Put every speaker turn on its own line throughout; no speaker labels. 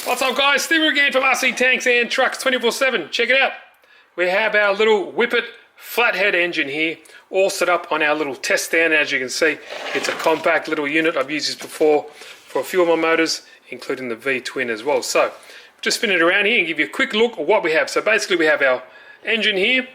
What's up guys, Steve again from RC Tanks and Trucks 24/7. Check it out. We have our little Whippet Flathead engine here, all set up on our little test stand. As you can see, it's a compact little unit. I've used this before for a few of my motors, including the V-twin as well. So, just spin it around here and give you a quick look at what we have. So basically we have our engine here.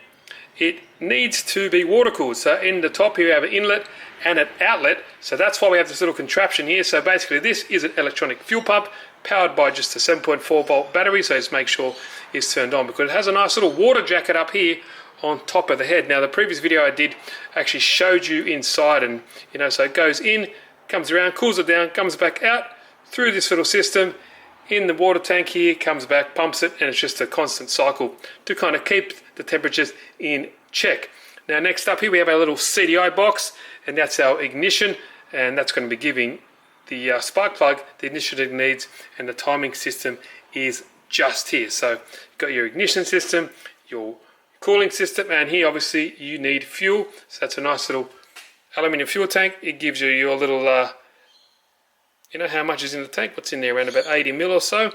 It needs to be water cooled. So in the top here we have an inlet and an outlet. So that's why we have this little contraption here. So basically this is an electronic fuel pump powered by just a 7.4 volt battery. So just make sure it's turned on because it has a nice little water jacket up here on top of the head. Now the previous video I did actually showed you inside, and so it goes in, comes around, cools it down, comes back out through this little system in the water tank here, comes back, pumps it, and it's just a constant cycle to kind of keep the temperatures in check. Now next up here we have our little CDI box, and that's our ignition, and that's going to be giving the spark plug the ignition it needs, and the timing system is just here. So you've got your ignition system, your cooling system, and here obviously you need fuel. So that's a nice little aluminium fuel tank. It gives you your little how much is in the tank, what's in there, around about 80 mil or so.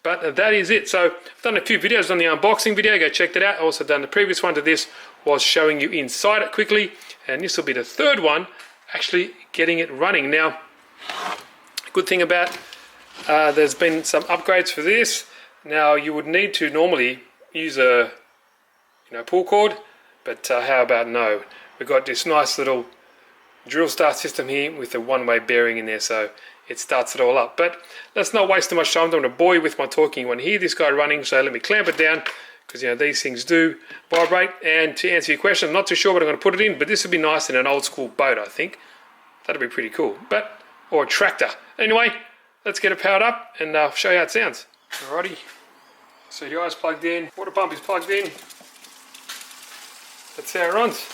But that is it. So I've done a few videos on the unboxing video, go check that out. I've also done the previous one to this, was showing you inside it quickly, and this will be the third one actually getting it running. Now, good thing about there's been some upgrades for this. Now you would need to normally use a pull cord, but how about no? We've got this nice little drill start system here with a one-way bearing in there, so it starts it all up. But let's not waste too much time. I'm going to bore you with my talking. You want to hear this guy running, so let me clamp it down, because these things do vibrate. And to answer your question, I'm not too sure what I'm going to put it in, but this would be nice in an old school boat, I think. That'd be pretty cool. Or a tractor. Anyway, let's get it powered up and I'll show you how it sounds. Alrighty. So the eye's plugged in, water pump is plugged in. That's how it runs.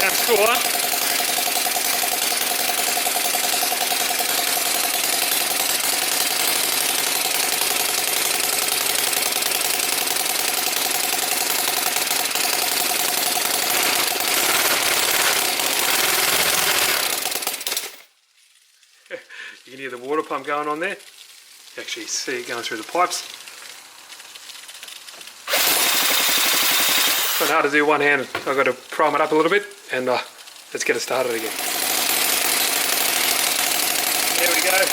Sounds cool, huh? You can hear the water pump going on there. You actually see it going through the pipes. It's hard to do one hand. I've got to prime it up a little bit, and let's get it started again. There we go.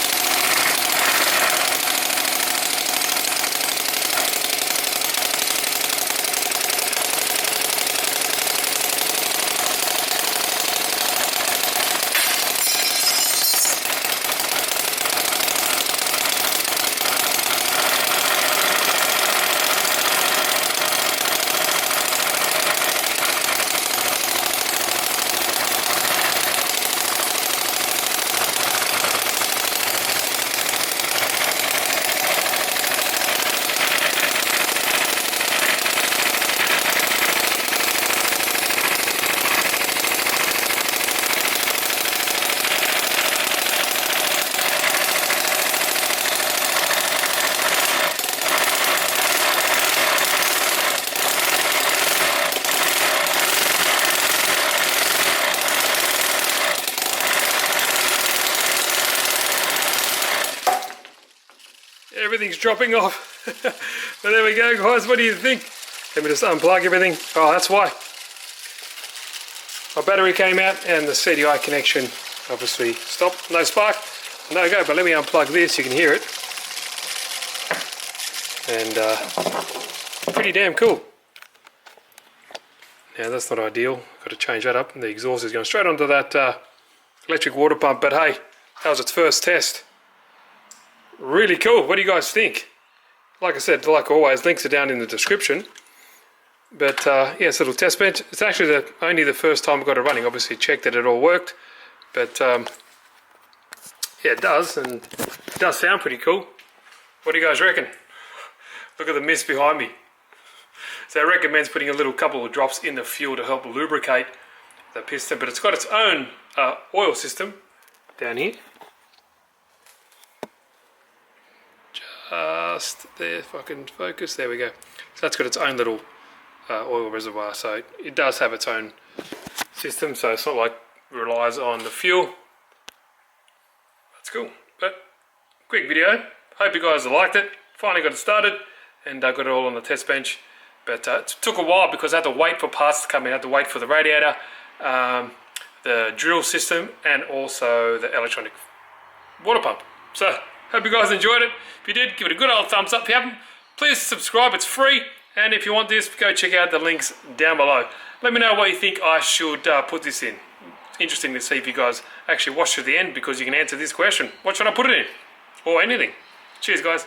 Everything's dropping off. But there we go, guys. What do you think? Let me just unplug everything. Oh, that's why. My battery came out and the CDI connection obviously stopped. No spark, no go. But let me unplug this. You can hear it. And pretty damn cool. Now that's not ideal. Got to change that up. And the exhaust is going straight onto that electric water pump. But hey, that was its first test. Really cool. What do you guys think? Like I said, like always, links are down in the description. But yeah, it's a little test bench. It's actually only the first time I got it running. Obviously checked that it all worked. But Yeah, it does, and it does sound pretty cool. What do you guys reckon? Look at the mist behind me. So it recommends putting a little couple of drops in the fuel to help lubricate the piston, but it's got its own oil system down here. Just there, if I can focus, there we go. So that's got its own little oil reservoir, so it does have its own system, so it's not like it relies on the fuel. That's cool, but quick video. Hope you guys liked it. Finally got it started, and I got it all on the test bench. But it took a while because I had to wait for parts to come in. I had to wait for the radiator, the drill system, and also the electronic water pump. So, hope you guys enjoyed it. If you did, give it a good old thumbs up. If you haven't, please subscribe. It's free. And if you want this, go check out the links down below. Let me know what you think I should put this in. It's interesting to see if you guys actually watch to the end, because you can answer this question. What should I put it in? Or anything. Cheers, guys.